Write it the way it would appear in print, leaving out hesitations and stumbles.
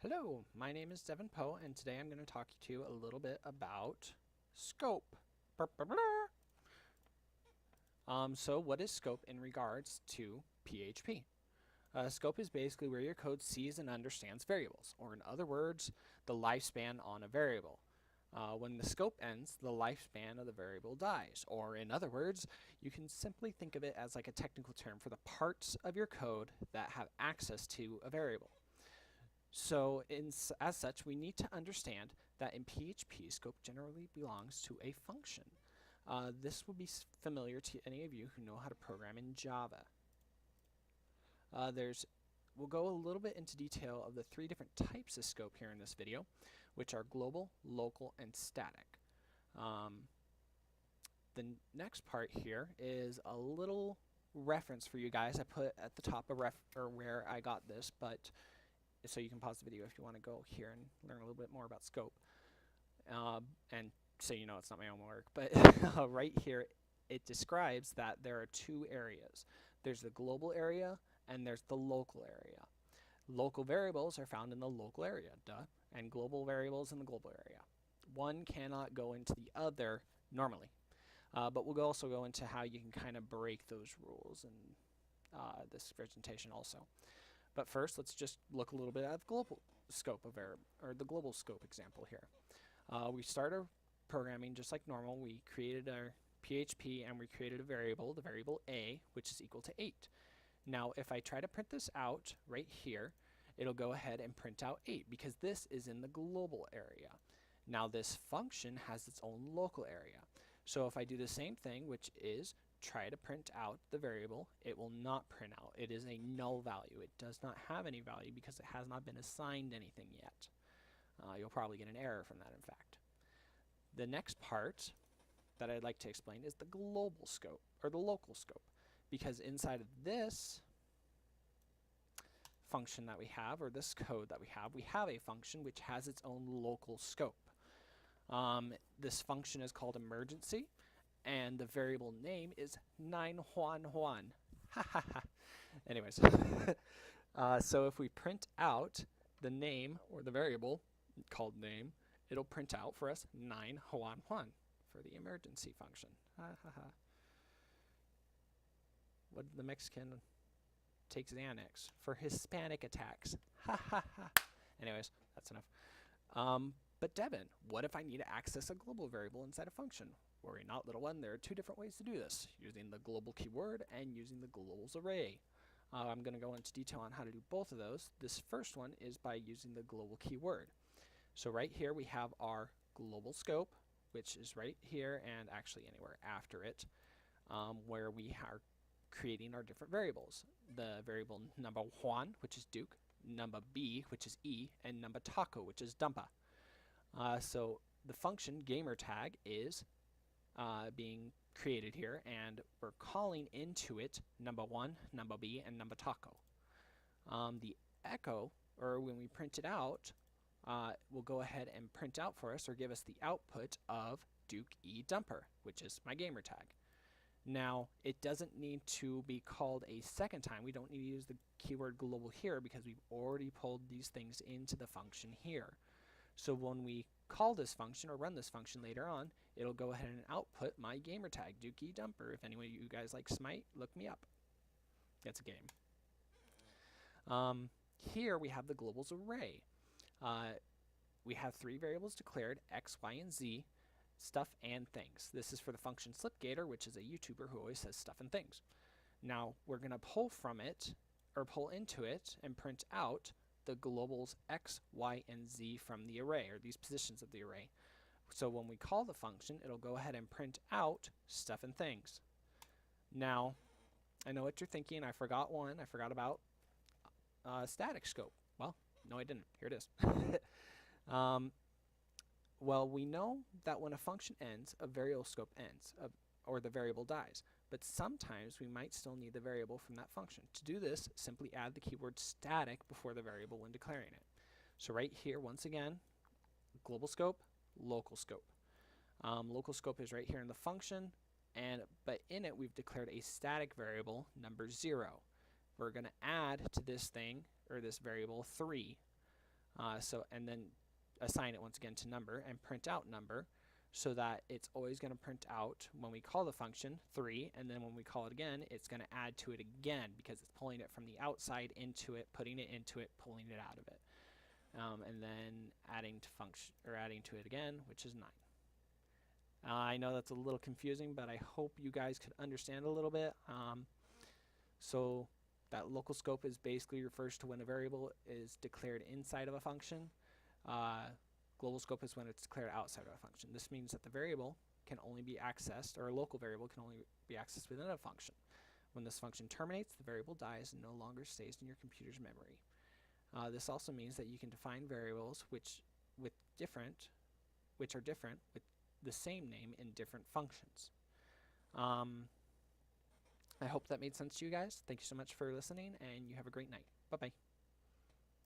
Hello, my name is Devin Poe, and today I'm going to talk to you a little bit about scope. Brr, brr, brr. So what is scope in regards to PHP? Scope is basically where your code sees and understands variables, or in other words, the lifespan on a variable. When the scope ends, the lifespan of the variable dies, or in other words, you can simply think of it as like a technical term for the parts of your code that have access to a variable. So as such, we need to understand that in PHP, scope generally belongs to a function. This will be familiar to any of you who know how to program in Java. We'll go a little bit into detail of the three different types of scope here in this video, which are global, local, and static. The next part here is a little reference for you guys. I put at the top where I got this, but so you can pause the video if you want to go here and learn a little bit more about scope. And so you know it's not my own work, but right here it describes that there are two areas. There's the global area and there's the local area. Local variables are found in the local area, duh, and global variables in the global area. One cannot go into the other normally, but we'll also go into how you can kind of break those rules in this presentation also. But first, let's just look a little bit at the global scope of the global scope example here. We started programming just like normal. We created our PHP and we created a variable, the variable a, which is equal to 8. Now, if I try to print this out right here, it'll go ahead and print out 8 because this is in the global area. Now, this function has its own local area. So if I do the same thing, which is try to print out the variable, it will not print out. It is a null value. It does not have any value because it has not been assigned anything yet. You'll probably get an error from that, in fact. The next part that I'd like to explain is the global scope, or the local scope, because inside of this function that we have, or this code that we have a function which has its own local scope. This function is called emergency, and the variable name is 911. Ha ha ha. Anyways, so if we print out the name or the variable called name, it'll print out for us 911 for the emergency function. Ha ha ha. What the Mexican takes Xanax for Hispanic attacks. Ha ha ha. Anyways, that's enough. But Devin, what if I need to access a global variable inside a function? Worry not, little one, there are two different ways to do this, using the global keyword and using the globals array. I'm going to go into detail on how to do both of those. This first one is by using the global keyword. So right here we have our global scope, which is right here and actually anywhere after it, where we are creating our different variables. The variable number 1, which is Duke, number B, which is E, and number taco, which is dumpa. So the function gamertag is being created here, and we're calling into it number 1, number B, and number taco. The echo, or when we print it out, will go ahead and print out for us or give us the output of Duke E dumper, which is my gamertag. Now, it doesn't need to be called a second time. We don't need to use the keyword global here because we've already pulled these things into the function here. So when we call this function or run this function later on, it'll go ahead and output my gamertag, Duke E dumper. If any of you guys like Smite, look me up. It's a game. Here we have the globals array. We have 3 variables declared, x, y, and z, stuff and things. This is for the function slipgator, which is a YouTuber who always says stuff and things. Now we're going to pull from it, or pull into it, and print out the globals x, y, and z from the array, or these positions of the array. So when we call the function, it'll go ahead and print out stuff and things. Now, I know what you're thinking. I forgot one. I forgot about static scope. Well, no, I didn't. Here it is. Well, we know that when a function ends, a variable scope ends, or the variable dies. But sometimes we might still need the variable from that function. To do this, simply add the keyword static before the variable when declaring it. So right here, once again, global scope, local scope. Local scope is right here in the function, but in it we've declared a static variable, number 0. We're going to add to this thing, or this variable, 3. And then assign it once again to number and print out number, so that it's always going to print out when we call the function 3, and then when we call it again, it's going to add to it again because it's pulling it from the outside into it, putting it into it, pulling it out of it, and then adding to it again, which is 9. I know that's a little confusing, but I hope you guys could understand a little bit. So that local scope is basically refers to when a variable is declared inside of a function. Global scope is when it's declared outside of a function. This means that the variable can only be accessed, or a local variable can only be accessed within a function. When this function terminates, the variable dies and no longer stays in your computer's memory. This also means that you can define variables which are different with the same name in different functions. I hope that made sense to you guys. Thank you so much for listening, and you have a great night. Bye-bye.